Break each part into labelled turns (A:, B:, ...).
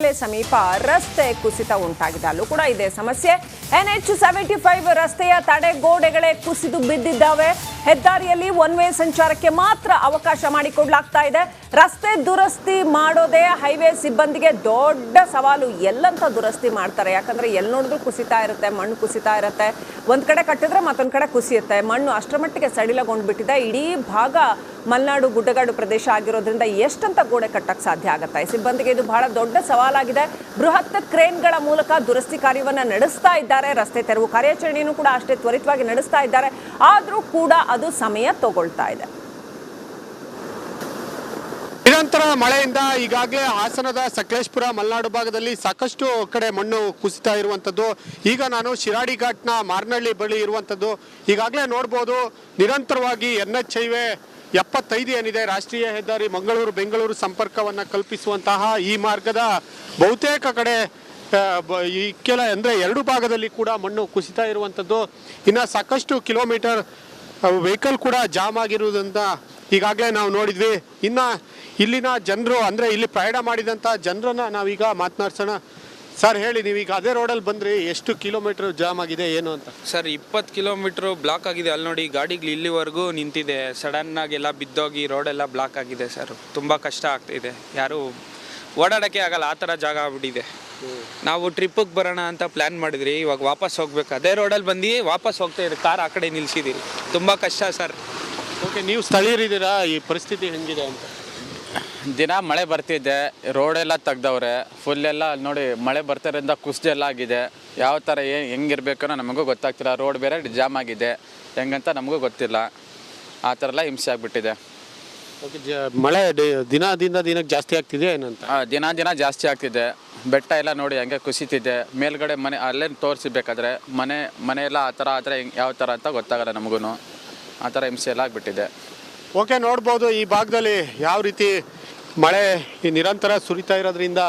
A: ಕೆರೆ ಸಮೀಪ ರಸ್ತೆ ಕುಸಿತ ಉಂಟಾಗಿದೆ. ಅಲ್ಲೂ ಕೂಡ ಇದೆ ಸಮಸ್ಯೆ. NH75 ರಸ್ತೆಯ ತಡೆಗೋಡೆಗಳೇ ಕುಸಿದು ಬಿದ್ದಿದ್ದಾವೆ. ಹೆದ್ದಾರಿಯಲ್ಲಿ ಒನ್ ವೇ ಸಂಚಾರಕ್ಕೆ ಮಾತ್ರ ಅವಕಾಶ ಮಾಡಿಕೊಡ್ಲಾಗ್ತಾ ಇದೆ. ರಸ್ತೆ ದುರಸ್ತಿ ಮಾಡೋದೇ ಹೈವೇ ಸಿಬ್ಬಂದಿಗೆ ದೊಡ್ಡ ಸವಾಲು. ಎಲ್ಲಂತ ದುರಸ್ತಿ ಮಾಡ್ತಾರೆ, ಯಾಕಂದ್ರೆ ಎಲ್ಲಿ ನೋಡಿದ್ರು ಕುಸಿತಾ ಇರುತ್ತೆ, ಮಣ್ಣು ಕುಸಿತಾ ಇರುತ್ತೆ. ಒಂದ್ ಕಡೆ ಕಟ್ಟಿದ್ರೆ ಮತ್ತೊಂದ್ ಕಡೆ ಕುಸಿಯುತ್ತೆ. ಮಣ್ಣು ಅಷ್ಟರ ಮಟ್ಟಿಗೆ ಸಡಿಲಗೊಂಡ್ಬಿಟ್ಟಿದೆ. ಇಡೀ ಭಾಗ ಮಲೆನಾಡು ಗುಡ್ಡಗಾಡು ಪ್ರದೇಶ ಆಗಿರೋದ್ರಿಂದ ಎಷ್ಟಂತ ಗೋಡೆ ಕಟ್ಟಕ್ಕೆ ಸಾಧ್ಯ ಆಗುತ್ತೆ. ಸಿಬ್ಬಂದಿಗೆ ಇದು ಬಹಳ ದೊಡ್ಡ ಸವಾಲಾಗಿದೆ. ಬೃಹತ್ ಕ್ರೇನ್ಗಳ ಮೂಲಕ ದುರಸ್ತಿ ಕಾರ್ಯವನ್ನು ನಡೆಸ್ತಾ ಇದ್ದಾರೆ. ರಸ್ತೆ ತೆರವು ಕಾರ್ಯಾಚರಣೆಯನ್ನು ಕೂಡ ಅಷ್ಟೇ ತ್ವರಿತವಾಗಿ ನಡೆಸ್ತಾ ಇದ್ದಾರೆ. ಆದರೂ ಕೂಡ ಅದು ಸಮಯ ತಗೊಳ್ತಾ ಇದೆ.
B: ನಿರಂತರ ಮಳೆಯಿಂದ ಈಗಾಗಲೇ ಹಾಸನದ ಸಕಲೇಶಪುರ ಮಲೆನಾಡು ಭಾಗದಲ್ಲಿ ಸಾಕಷ್ಟು ಕಡೆ ಮಣ್ಣು ಕುಸಿತಾ ಇರುವಂಥದ್ದು. ಈಗ ನಾನು ಶಿರಾಡಿ ಘಾಟ್ನ ಮಾರ್ನಹಳ್ಳಿ ಬಳಿ ಇರುವಂಥದ್ದು. ಈಗಾಗಲೇ ನೋಡ್ಬೋದು, ನಿರಂತರವಾಗಿ NH75 ಏನಿದೆ, ರಾಷ್ಟ್ರೀಯ ಹೆದ್ದಾರಿ ಮಂಗಳೂರು ಬೆಂಗಳೂರು ಸಂಪರ್ಕವನ್ನು ಕಲ್ಪಿಸುವಂತಹ ಈ ಮಾರ್ಗದ ಬಹುತೇಕ ಕಡೆ ಈ ಎರಡು ಭಾಗದಲ್ಲಿ ಕೂಡ ಮಣ್ಣು ಕುಸಿತಾ ಇರುವಂಥದ್ದು. ಇನ್ನು ಸಾಕಷ್ಟು ಕಿಲೋಮೀಟರ್ ವೆಹಿಕಲ್ ಕೂಡ ಜಾಮ್ ಆಗಿರುವುದರಿಂದ ಈಗಾಗಲೇ ನಾವು ನೋಡಿದ್ವಿ. ಇನ್ನು ಇಲ್ಲಿನ ಜನರು, ಅಂದರೆ ಇಲ್ಲಿ ಪ್ರಯಾಣ ಮಾಡಿದಂಥ ಜನರನ್ನ ನಾವೀಗ ಮಾತನಾಡ್ಸೋಣ. ಸರ್ ಹೇಳಿ, ನೀವೀಗ ಅದೇ ರೋಡಲ್ಲಿ ಬಂದ್ರಿ, ಎಷ್ಟು ಕಿಲೋಮೀಟರ್ ಜಾಮ್ ಆಗಿದೆ ಏನು ಅಂತ?
C: ಸರ್ 20 ಕಿಲೋಮೀಟ್ರು ಬ್ಲಾಕ್ ಆಗಿದೆ. ಅಲ್ಲಿ ನೋಡಿ ಗಾಡಿಗಳು ಇಲ್ಲಿವರೆಗೂ ನಿಂತಿದೆ. ಸಡನ್ನಾಗೆಲ್ಲ ಬಿದ್ದೋಗಿ ರೋಡೆಲ್ಲ ಬ್ಲಾಕ್ ಆಗಿದೆ ಸರ್. ತುಂಬ ಕಷ್ಟ ಆಗ್ತಿದೆ, ಯಾರು ಓಡಾಡೋಕ್ಕೆ ಆಗಲ್ಲ, ಆ ಥರ ಜಾಗ ಆಗ್ಬಿಟ್ಟಿದೆ. ನಾವು ಟ್ರಿಪ್ಪಿಗೆ ಬರೋಣ ಅಂತ ಪ್ಲ್ಯಾನ್ ಮಾಡಿದ್ರಿ, ಇವಾಗ ವಾಪಸ್ ಹೋಗ್ಬೇಕು. ಅದೇ ರೋಡಲ್ಲಿ ಬಂದು ವಾಪಸ್ ಹೋಗ್ತಾ ಇದ್ದೀವಿ, ಕಾರ್ ಆ ಕಡೆ ನಿಲ್ಲಿಸಿದ್ದೀರಿ. ತುಂಬ ಕಷ್ಟ ಸರ್.
B: ಓಕೆ, ನೀವು ಸ್ಥಳೀಯರಿದ್ದೀರಾ, ಈ ಪರಿಸ್ಥಿತಿ ಹೆಂಗಿದೆ ಅಂತ?
D: ದಿನ ಮಳೆ ಬರ್ತಿದ್ದೆ, ರೋಡೆಲ್ಲ ತೆಗ್ದವ್ರೆ ಫುಲ್ಲೆಲ್ಲ. ನೋಡಿ ಮಳೆ ಬರ್ತಾರಿಂದ ಕುಸಿದೆಲ್ಲ ಆಗಿದೆ. ಯಾವ ಥರ ಹೆಂಗಿರ್ಬೇಕನ್ನೋ ನಮಗೂ ಗೊತ್ತಾಗ್ತಿಲ್ಲ. ರೋಡ್ ಬೇರೆ ಜಾಮ್ ಆಗಿದೆ, ಹೆಂಗಂತ ನಮಗೂ ಗೊತ್ತಿಲ್ಲ. ಆ ಥರ ಎಲ್ಲ ಹಿಂಸೆ ಆಗಿಬಿಟ್ಟಿದೆ.
B: ಓಕೆ, ಮಳೆ ದಿನದಿಂದ ದಿನಕ್ಕೆ ಜಾಸ್ತಿ ಆಗ್ತಿದೆ ಏನಂತ?
D: ದಿನ ಜಾಸ್ತಿ ಆಗ್ತಿದೆ. ಬೆಟ್ಟ ಎಲ್ಲ ನೋಡಿ ಹಂಗೆ ಕುಸಿತಿದೆ. ಮೇಲ್ಗಡೆ ಮನೆ ಅಲ್ಲೇ ತೋರಿಸಿಬೇಕಾದ್ರೆ ಮನೆ ಎಲ್ಲ ಆ ಥರ ಯಾವ ಥರ ಅಂತ ಗೊತ್ತಾಗಲ್ಲ ನಮಗೂ. ಆ ಥರ ಹಿಂಸೆ ಎಲ್ಲ ಆಗಿಬಿಟ್ಟಿದೆ.
B: ಓಕೆ, ನೋಡ್ಬೋದು ಈ ಭಾಗದಲ್ಲಿ ಯಾವ ರೀತಿ ಮಳೆ ನಿರಂತರ ಸುರಿತಾ ಇರೋದ್ರಿಂದ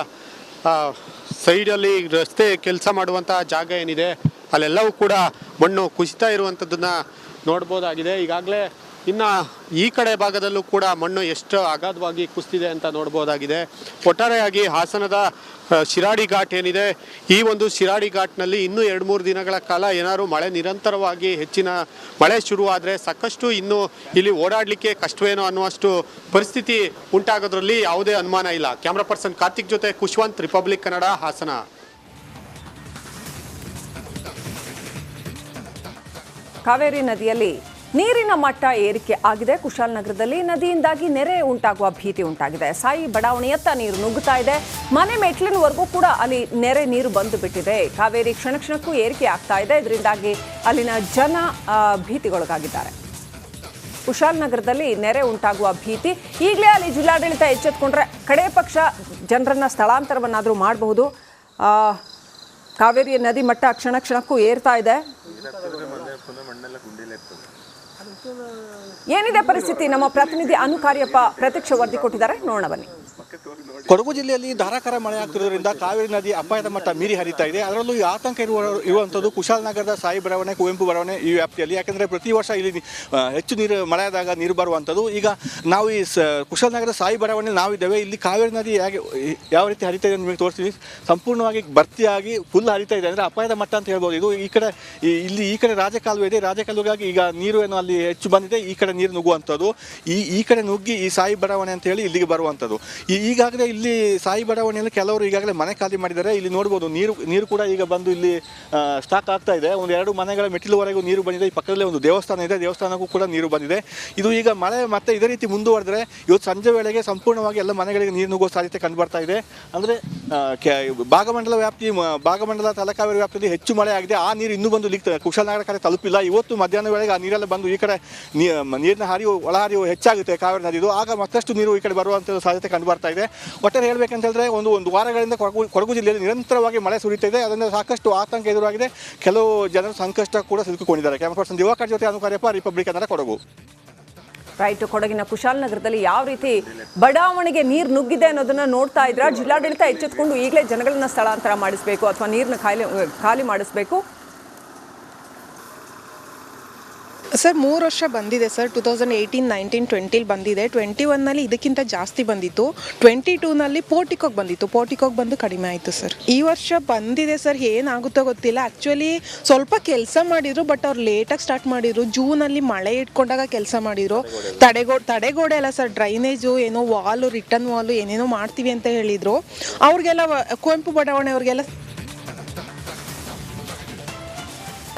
B: ಸೈಡಲ್ಲಿ ರಸ್ತೆ ಕೆಲಸ ಮಾಡುವಂಥ ಜಾಗ ಏನಿದೆ ಅಲ್ಲೆಲ್ಲವೂ ಕೂಡ ಮಣ್ಣು ಕುಸಿತಾ ಇರುವಂಥದ್ದನ್ನು ನೋಡ್ಬೋದಾಗಿದೆ. ಈಗಾಗಲೇ ಇನ್ನು ಈ ಕಡೆ ಭಾಗದಲ್ಲೂ ಕೂಡ ಮಣ್ಣು ಎಷ್ಟು ಅಗಾಧವಾಗಿ ಕುಸಿದಿದೆ ಅಂತ ನೋಡ್ಬೋದಾಗಿದೆ. ಒಟ್ಟಾರೆಯಾಗಿ ಹಾಸನದ ಶಿರಾಡಿ ಘಾಟ್ ಏನಿದೆ, ಈ ಒಂದು ಶಿರಾಡಿ ಘಾಟ್ನಲ್ಲಿ ಇನ್ನೂ 2-3 ದಿನಗಳ ಕಾಲ ಏನಾದ್ರು ಮಳೆ ನಿರಂತರವಾಗಿ ಹೆಚ್ಚಿನ ಮಳೆ ಶುರುವಾದರೆ ಸಾಕಷ್ಟು ಇನ್ನೂ ಇಲ್ಲಿ ಓಡಾಡಲಿಕ್ಕೆ ಕಷ್ಟವೇನೋ ಅನ್ನುವಷ್ಟು ಪರಿಸ್ಥಿತಿ ಉಂಟಾಗೋದ್ರಲ್ಲಿ ಯಾವುದೇ ಅನುಮಾನ ಇಲ್ಲ. ಕ್ಯಾಮ್ರಾ ಪರ್ಸನ್ ಕಾರ್ತಿಕ್ ಜೊತೆ ಕುಶ್ವಂತ್, ರಿಪಬ್ಲಿಕ್ ಕನ್ನಡ, ಹಾಸನ.
A: ಕಾವೇರಿ ನದಿಯಲ್ಲಿ ನೀರಿನ ಮಟ್ಟ ಏರಿಕೆ ಆಗಿದೆ. ಕುಶಾಲನಗರದಲ್ಲಿ ನದಿಯಿಂದಾಗಿ ನೆರೆ ಉಂಟಾಗುವ ಭೀತಿ ಉಂಟಾಗಿದೆ. ಸಾಯಿ ಬಡಾವಣೆಯತ್ತ ನೀರು ನುಗ್ಗುತ್ತಾ ಇದೆ. ಮನೆ ಮೆಟ್ಲಿನವರೆಗೂ ಕೂಡ ಅಲ್ಲಿ ನೆರೆ ನೀರು ಬಂದು ಬಿಟ್ಟಿದೆ. ಕಾವೇರಿ ಕ್ಷಣಕ್ಕೂ ಏರಿಕೆ ಆಗ್ತಾ ಇದೆ. ಇದರಿಂದಾಗಿ ಅಲ್ಲಿನ ಜನ ಭೀತಿಗೊಳಗಾಗಿದ್ದಾರೆ. ಕುಶಾಲನಗರದಲ್ಲಿ ನೆರೆ ಉಂಟಾಗುವ ಭೀತಿ. ಈಗಲೇ ಅಲ್ಲಿ ಜಿಲ್ಲಾಡಳಿತ ಎಚ್ಚೆತ್ತುಕೊಂಡ್ರೆ ಕಡೆ ಪಕ್ಷ ಜನರನ್ನ ಸ್ಥಳಾಂತರವನ್ನಾದರೂ ಮಾಡಬಹುದು. ಕಾವೇರಿ ನದಿ ಮಟ್ಟ ಕ್ಷಣಕ್ಕೂ ಏರ್ತಾ ಇದೆ. ಏನಿದೆ ಪರಿಸ್ಥಿತಿ? ನಮ್ಮ ಪ್ರತಿನಿಧಿ ಅನುಕಾರ್ಯಪ್ಪ ಪ್ರತ್ಯಕ್ಷ ವರದಿ ಕೊಟ್ಟಿದ್ದಾರೆ, ನೋಡೋಣ ಬನ್ನಿ.
E: ಕೊಡಗು ಜಿಲ್ಲೆಯಲ್ಲಿ ಧಾರಾಕಾರ ಮಳೆ ಆಗ್ತಿರೋದ್ರಿಂದ ಕಾವೇರಿ ನದಿ ಅಪಾಯದ ಮಟ್ಟ ಮೀರಿ ಹರಿತಾ ಇದೆ. ಅದರಲ್ಲೂ ಈ ಆತಂಕ ಇರುವಂಥದ್ದು ಕುಶಾಲನಗರದ ಸಾಯಿ ಬಡಾವಣೆ, ಕುವೆಂಪು ಬಡಾವಣೆ ಈ ವ್ಯಾಪ್ತಿಯಲ್ಲಿ. ಯಾಕೆಂದರೆ ಪ್ರತಿ ವರ್ಷ ಇಲ್ಲಿ ಹೆಚ್ಚು ನೀರು ಮಳೆ ಆದಾಗ ನೀರು ಬರುವಂಥದ್ದು. ಈಗ ನಾವು ಈ ಕುಶಾಲನಗರದ ಸಾಯಿ ಬಡಾವಣೆಯಲ್ಲಿ ನಾವಿದ್ದೇವೆ. ಇಲ್ಲಿ ಕಾವೇರಿ ನದಿ ಯಾವ ರೀತಿ ಹರಿತಾ ಇದೆ ನಿಮಗೆ ತೋರಿಸ್ತೀವಿ. ಸಂಪೂರ್ಣವಾಗಿ ಭರ್ತಿಯಾಗಿ ಫುಲ್ ಹರಿತಾ ಇದೆ, ಅಂದರೆ ಅಪಾಯದ ಮಟ್ಟ ಅಂತ ಹೇಳ್ಬೋದು. ಇದು ಈ ಕಡೆ ರಾಜಕಾಲುವೆ ಇದೆ. ರಾಜಕಾಲುವೆಗಾಗಿ ಈಗ ನೀರು ಏನು ಅಲ್ಲಿ ಹೆಚ್ಚು ಬಂದಿದೆ, ಈ ಕಡೆ ನೀರು ನುಗ್ಗುವಂಥದ್ದು. ಈ ಕಡೆ ನುಗ್ಗಿ ಈ ಸಾಯಿ ಬಡಾವಣೆ ಅಂತ ಹೇಳಿ ಇಲ್ಲಿಗೆ ಬರುವಂಥದ್ದು. ಈಗಾಗಲೇ ಇಲ್ಲಿ ಸಾಯಿ ಬಡಾವಣೆಯಲ್ಲಿ ಕೆಲವರು ಈಗಾಗಲೇ ಮನೆ ಖಾಲಿ ಮಾಡಿದ್ದಾರೆ. ಇಲ್ಲಿ ನೋಡ್ಬೋದು ನೀರು ಕೂಡ ಈಗ ಬಂದು ಇಲ್ಲಿ ಸ್ಟಾಕ್ ಆಗ್ತಾ ಇದೆ. 1-2 ಮನೆಗಳ ಮೆಟ್ಟಿಲುವರೆಗೂ ನೀರು ಬಂದಿದೆ. ಈ ಪಕ್ಕದಲ್ಲೇ ಒಂದು ದೇವಸ್ಥಾನ ಇದೆ, ದೇವಸ್ಥಾನಕ್ಕೂ ಕೂಡ ನೀರು ಬಂದಿದೆ. ಇದು ಈಗ ಮಳೆ ಮತ್ತೆ ಇದೇ ರೀತಿ ಮುಂದುವರೆದ್ರೆ ಇವತ್ತು ಸಂಜೆ ವೇಳೆಗೆ ಸಂಪೂರ್ಣವಾಗಿ ಎಲ್ಲ ಮನೆಗಳಿಗೆ ನೀರು ನುಗ್ಗುವ ಸಾಧ್ಯತೆ ಕಂಡು ಬರ್ತಾ ಇದೆ. ಅಂದರೆ ಭಾಗಮಂಡಲ ತಲಕಾವೇರಿ ವ್ಯಾಪ್ತಿಯಲ್ಲಿ ಹೆಚ್ಚು ಮಳೆ ಆಗಿದೆ. ಆ ನೀರು ಇನ್ನೂ ಬಂದು ಕುಶಾಲನಗರ ಕಡೆ ತಲುಪಿಲ್ಲ. ಇವತ್ತು ಮಧ್ಯಾಹ್ನ ವೇಳೆಗೆ ಆ ನೀರೆಲ್ಲ ಬಂದು ಈ ಕಡೆ ನೀರಿನ ಒಳಹರಿವು ಹೆಚ್ಚಾಗುತ್ತೆ ಕಾವೇರಿ ನದಿದು. ಆಗ ಮತ್ತಷ್ಟು ನೀರು ಈ ಕಡೆ ಬರುವಂಥ ಸಾಧ್ಯತೆ ಕಂಡು ಬರ್ತಾ ಇದೆ. ಒಟ್ಟಾರೆ ಹೇಳಬೇಕಂತ ಹೇಳಿದ್ರೆ ಒಂದು ವಾರಗಳಿಂದ ಕೊಡಗು ಜಿಲ್ಲೆಯಲ್ಲಿ ನಿರಂತರವಾಗಿ ಮಳೆ ಸುರಿತಾ ಇದೆ. ಅದರಿಂದ ಸಾಕಷ್ಟು ಆತಂಕ ಎದುರಾಗಿದೆ. ಕೆಲವು ಜನರು ಸಂಕಷ್ಟ ಕೂಡ ಸಿಲುಕಿಕೊಂಡಿದ್ದಾರೆ. ಕ್ಯಾಮರಾ ಪರ್ಸನ್ ದಿವಾಕರ್ ಜೊತೆ ಅನುಕಾರ್ಯಪ್ಪ, ರಿಪಬ್ಲಿಕ್ ಕನ್ನಡ, ಕೊಡಗು.
A: ರೈಟ್, ಕೊಡಗಿನ ಕುಶಾಲನಗರದಲ್ಲಿ ಯಾವ ರೀತಿ ಬಡಾವಣೆಗೆ ನೀರು ನುಗ್ಗಿದೆ ಅನ್ನೋದನ್ನ ನೋಡ್ತಾ ಇದ್ರ. ಜಿಲ್ಲಾಡಳಿತ ಎಚ್ಚೆತ್ತುಕೊಂಡು ಈಗಲೇ ಜನಗಳನ್ನ ಸ್ಥಳಾಂತರ ಮಾಡಿಸಬೇಕು ಅಥವಾ ನೀರನ್ನ ಖಾಲಿ ಮಾಡಿಸಬೇಕು.
F: ಸರ್ 3 ವರ್ಷ ಬಂದಿದೆ ಸರ್. 2018, 19, 20 ಬಂದಿದೆ. 21ನಲ್ಲಿ ಇದಕ್ಕಿಂತ ಜಾಸ್ತಿ ಬಂದಿತ್ತು. 22ನಲ್ಲಿ ಪೋರ್ಟಿಕೋಗೆ ಬಂದಿತ್ತು. ಪೋರ್ಟಿಕೋಗೆ ಬಂದು ಕಡಿಮೆ ಆಯಿತು ಸರ್. ಈ ವರ್ಷ ಬಂದಿದೆ ಸರ್, ಏನಾಗುತ್ತೋ ಗೊತ್ತಿಲ್ಲ. ಆ್ಯಕ್ಚುಲಿ ಸ್ವಲ್ಪ ಕೆಲಸ ಮಾಡಿದ್ರು, ಬಟ್ ಅವ್ರು ಲೇಟಾಗಿ ಸ್ಟಾರ್ಟ್ ಮಾಡಿದ್ರು. ಜೂನಲ್ಲಿ ಮಳೆ ಇಟ್ಕೊಂಡಾಗ ಕೆಲಸ ಮಾಡಿದ್ರು. ತಡೆಗೋಡೆ ಅಲ್ಲ ಸರ್, ಡ್ರೈನೇಜು ಏನೋ ವಾಲು, ರಿಟರ್ನ್ ವಾಲು ಏನೇನೋ ಮಾಡ್ತೀವಿ ಅಂತ ಹೇಳಿದರು. ಅವ್ರಿಗೆಲ್ಲ ಕುವೆಂಪು ಬಡಾವಣೆ ಅವ್ರಿಗೆಲ್ಲ.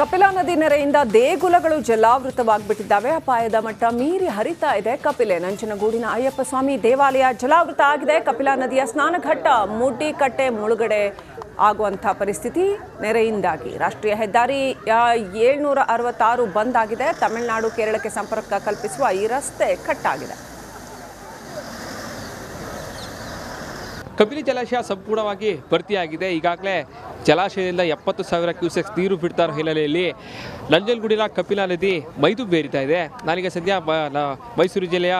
A: ಕಪಿಲಾ ನದಿ ನೆರೆಯಿಂದ ದೇಗುಲಗಳು ಜಲಾವೃತವಾಗ್ಬಿಟ್ಟಿದ್ದಾವೆ. ಅಪಾಯದ ಮಟ್ಟ ಮೀರಿ ಹರಿತಾ ಇದೆ ಕಪಿಲೆ. ನಂಜನಗೂಡಿನ ಅಯ್ಯಪ್ಪ ಸ್ವಾಮಿ ದೇವಾಲಯ ಜಲಾವೃತ ಆಗಿದೆ. ಕಪಿಲಾ ನದಿಯ ಸ್ನಾನಘಟ್ಟ ಮುಡ್ಡಿಕಟ್ಟೆ ಮುಳುಗಡೆ ಆಗುವಂಥ ಪರಿಸ್ಥಿತಿ ನೆರೆಯಿಂದಾಗಿ. ರಾಷ್ಟ್ರೀಯ ಹೆದ್ದಾರಿ 766 ಬಂದ್ ಆಗಿದೆ. ತಮಿಳುನಾಡು ಕೇರಳಕ್ಕೆ ಸಂಪರ್ಕ ಕಲ್ಪಿಸುವ ಈ ರಸ್ತೆ ಕಟ್ಟಾಗಿದೆ.
G: ಕಬಿನಿ ಜಲಾಶಯ ಸಂಪೂರ್ಣವಾಗಿ ಭರ್ತಿಯಾಗಿದೆ. ಈಗಾಗಲೇ ಜಲಾಶಯದಿಂದ 70,000 ಕ್ಯೂಸೆಕ್ಸ್ ನೀರು ಬಿಡ್ತಾ ಇರೋ ಹಿನ್ನೆಲೆಯಲ್ಲಿ ನಂಜನಗೂಡಿನ ಕಪಿಲಾ ನದಿ ಮೈದುಂಬೇರಿತಾ ಇದೆ. ನಾನೀಗ ಸದ್ಯ ಮೈಸೂರು ಜಿಲ್ಲೆಯ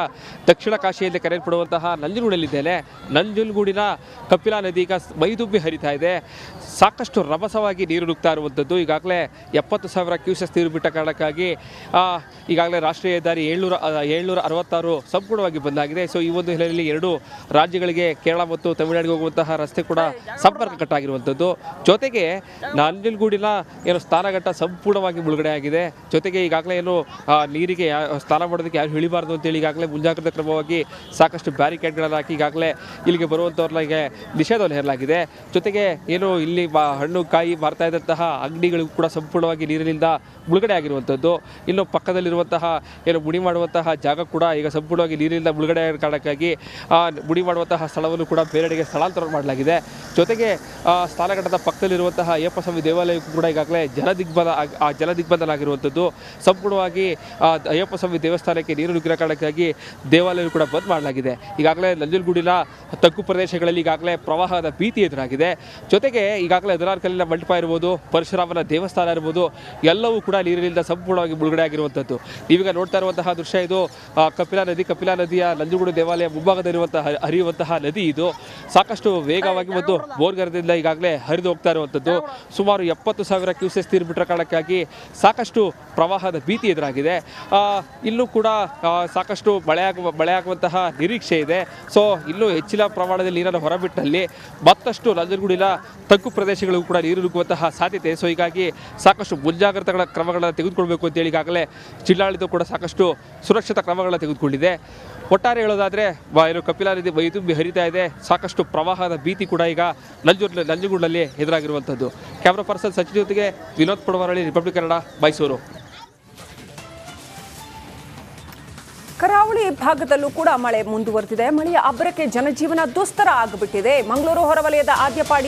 G: ದಕ್ಷಿಣ ಕಾಶಿಯಲ್ಲಿ ಕರೆಯಲ್ಪಡುವಂತಹ ನಂಜನಗೂಡಲ್ಲಿದ್ದೇನೆ. ನಂಜನಗೂಡಿನ ಕಪಿಲಾ ನದಿ ಈಗ ಮೈದುಂಬಿ ಹರಿತಾ ಇದೆ. ಸಾಕಷ್ಟು ರಭಸವಾಗಿ ನೀರು ನುಗ್ತಾ ಇರುವಂಥದ್ದು. ಈಗಾಗಲೇ 70,000 ಕ್ಯೂಸೆಕ್ಸ್ ನೀರು ಬಿಟ್ಟ ಕಾರಣಕ್ಕಾಗಿ ಈಗಾಗಲೇ ರಾಷ್ಟ್ರೀಯ ಹೆದ್ದಾರಿ 766 ಸಂಪೂರ್ಣವಾಗಿ ಬಂದಾಗಿದೆ. ಸೊ ಈ ಒಂದು ಹಿನ್ನೆಲೆಯಲ್ಲಿ 2 ರಾಜ್ಯಗಳಿಗೆ, ಕೇರಳ ಮತ್ತು ತಮಿಳುನಾಡಿಗೆ ಹೋಗುವಂತಹ ರಸ್ತೆ ಕೂಡ ಸಂಪರ್ಕ ಕಟ್ಟಾಗಿರುವಂಥದ್ದು. ಜೊತೆಗೆ ನಂಜನಗೂಡಿನ ಸ್ನಾನಘಟ್ಟ ಸಂಪೂರ್ಣವಾಗಿ ಮುಳುಗಡೆ ಆಗಿದೆ. ಜೊತೆಗೆ ಈಗಾಗಲೇ ನೀರಿಗೆ ಸ್ನಾನ ಮಾಡೋದಕ್ಕೆ ಯಾರು ಇಳಿಬಾರ್ದು ಅಂತೇಳಿ ಈಗಾಗಲೇ ಮುಂಜಾಗ್ರತಾ ಕ್ರಮವಾಗಿ ಸಾಕಷ್ಟು ಬ್ಯಾರಿಕೇಡ್ಗಳನ್ನು ಹಾಕಿ ಈಗಾಗಲೇ ಇಲ್ಲಿಗೆ ಬರುವಂಥವ್ರಿಗೆ ನಿಷೇಧವನ್ನು ಹೇರಲಾಗಿದೆ. ಜೊತೆಗೆ ಇಲ್ಲಿ ಹಣ್ಣು ಕಾಯಿ ಮಾರ್ತಾ ಇದ್ದಂತಹ ಅಂಗಡಿಗಳು ಕೂಡ ಸಂಪೂರ್ಣವಾಗಿ ನೀರಿನಿಂದ ಮುಳುಗಡೆ ಆಗಿರುವಂಥದ್ದು. ಇನ್ನು ಪಕ್ಕದಲ್ಲಿರುವಂತಹ ಮುಡಿ ಮಾಡುವಂತಹ ಜಾಗ ಕೂಡ ಈಗ ಸಂಪೂರ್ಣವಾಗಿ ನೀರಿನಿಂದ ಮುಳುಗಡೆ ಆಗಿರೋ ಕಾರಣಕ್ಕಾಗಿ ಮುಡಿ ಮಾಡುವಂತಹ ಸ್ಥಳವನ್ನು ಕೂಡ ಬೇರೆಡೆಗೆ ಸ್ಥಳಾಂತರ ಮಾಡಲಾಗಿದೆ. ಜೊತೆಗೆ ಸ್ನಾನಘಟ್ಟದ ಪಕ್ಕದಲ್ಲಿರುವಂತಹ ಅಯ್ಯಪ್ಪ ಸ್ವಾಮಿ ದೇವಾಲಯಕ್ಕೂ ಕೂಡ ಈಗಾಗಲೇ ಜಲದಿಗ್ಬಂಧನಾಗಿರುವಂಥದ್ದು. ಸಂಪೂರ್ಣವಾಗಿ ಅಯ್ಯಪ್ಪ ಸ್ವಾಮಿ ದೇವಸ್ಥಾನಕ್ಕೆ ನೀರು ನುಗ್ಗಿರೋ ಕಾರಣಕ್ಕಾಗಿ ದೇವಾಲಯ ಕೂಡ ಬಂದ್ ಮಾಡಲಾಗಿದೆ. ಈಗಾಗಲೇ ನಂಜನಗೂಡಿನ ತಗ್ಗು ಪ್ರದೇಶಗಳಲ್ಲಿ ಈಗಾಗಲೇ ಪ್ರವಾಹದ ಭೀತಿ ಎದುರಾಗಿದೆ. ಜೊತೆಗೆ ಈಗಾಗಲೇ 16 ಕಲ್ಲಿನ ಮಂಟಪ ಇರ್ಬೋದು, ಪರಶುರಾಮನ ದೇವಸ್ಥಾನ ಇರ್ಬೋದು, ಎಲ್ಲವೂ ಕೂಡ ನೀರಿನಿಂದ ಸಂಪೂರ್ಣವಾಗಿ ಮುಳುಗಡೆ ಆಗಿರುವಂಥದ್ದು. ನೀವೀಗ ನೋಡ್ತಾ ಇರುವಂತಹ ದೃಶ್ಯ ಇದು ಕಪಿಲಾ ನದಿಯ ನಂಜನಗೂಡು ದೇವಾಲಯ ಮುಂಭಾಗದಲ್ಲಿರುವಂತಹ ಹರಿಯುವಂತಹ ನದಿ. ಇದು ಸಾಕಷ್ಟು ವೇಗವಾಗಿ ಮತ್ತು ಬೋರ್ಗರದಿಂದ ಈಗಾಗಲೇ ಹರಿದು ಹೋಗ್ತಾ ಇರುವಂಥದ್ದು. ಸುಮಾರು 70,000 ಕ್ಯೂಸೆಕ್ಸ್ ನೀರು ಬಿಟ್ಟರ ಕಾರಣಕ್ಕಾಗಿ ಸಾಕಷ್ಟು ಪ್ರವಾಹದ ಭೀತಿ ಎದುರಾಗಿದೆ. ಇಲ್ಲೂ ಕೂಡ ಸಾಕಷ್ಟು ಮಳೆಯಾಗುವಂತಹ ನಿರೀಕ್ಷೆ ಇದೆ. ಸೊ ಇನ್ನೂ ಹೆಚ್ಚಿನ ಪ್ರಮಾಣದಲ್ಲಿ ನೀರನ್ನು ಹೊರಬಿಟ್ಟಲ್ಲಿ ಮತ್ತಷ್ಟು ನಂಜನಗೂಡಿನ ತಗ್ಗು ಪ್ರದೇಶಗಳಿಗೂ ಕೂಡ ನೀರು ನುಗ್ಗುವಂತಹ ಸಾಧ್ಯತೆ. ಸೊ ಹೀಗಾಗಿ ಸಾಕಷ್ಟು ಮುಂಜಾಗ್ರತಾ ಕ್ರಮಗಳನ್ನು ತೆಗೆದುಕೊಳ್ಬೇಕು ಅಂತೇಳಿ ಈಗಾಗಲೇ ಜಿಲ್ಲಾಡಳಿತ ಕೂಡ ಸಾಕಷ್ಟು ಸುರಕ್ಷತಾ ಕ್ರಮಗಳನ್ನು ತೆಗೆದುಕೊಂಡಿದೆ. ಒಟ್ಟಾರೆ ಹೇಳೋದಾದರೆ ಕಪಿಲಾ ನದಿ ಮೈದುಂಬಿ ಹರಿತಾ ಇದೆ. ಸಾಕಷ್ಟು ಪ್ರವಾಹದ ಭೀತಿ ಕೂಡ ಈಗ ನಂಜನಗೂಡಿನಲ್ಲಿ ಎದುರಾಗಿರುವಂಥದ್ದು. ಕ್ಯಾಮ್ರಾ ಪರ್ಸನ್ ಸಚಿನ್ ಜೊತೆಗೆ ವಿನೋದ್ ಪಡವರಳ್ಳಿ, ರಿಪಬ್ಲಿಕ್ ಕನ್ನಡ, ಮೈಸೂರು.
A: ಕರಾವಳಿ ಭಾಗದಲ್ಲೂ ಕೂಡ ಮಳೆ ಮುಂದುವರೆದಿದೆ. ಮಳೆಯ ಅಬ್ಬರಕ್ಕೆ ಜನಜೀವನ ದುಸ್ತರ ಆಗಿಬಿಟ್ಟಿದೆ. ಮಂಗಳೂರು ಹೊರವಲಯದ ಆದ್ಯಪಾಡಿ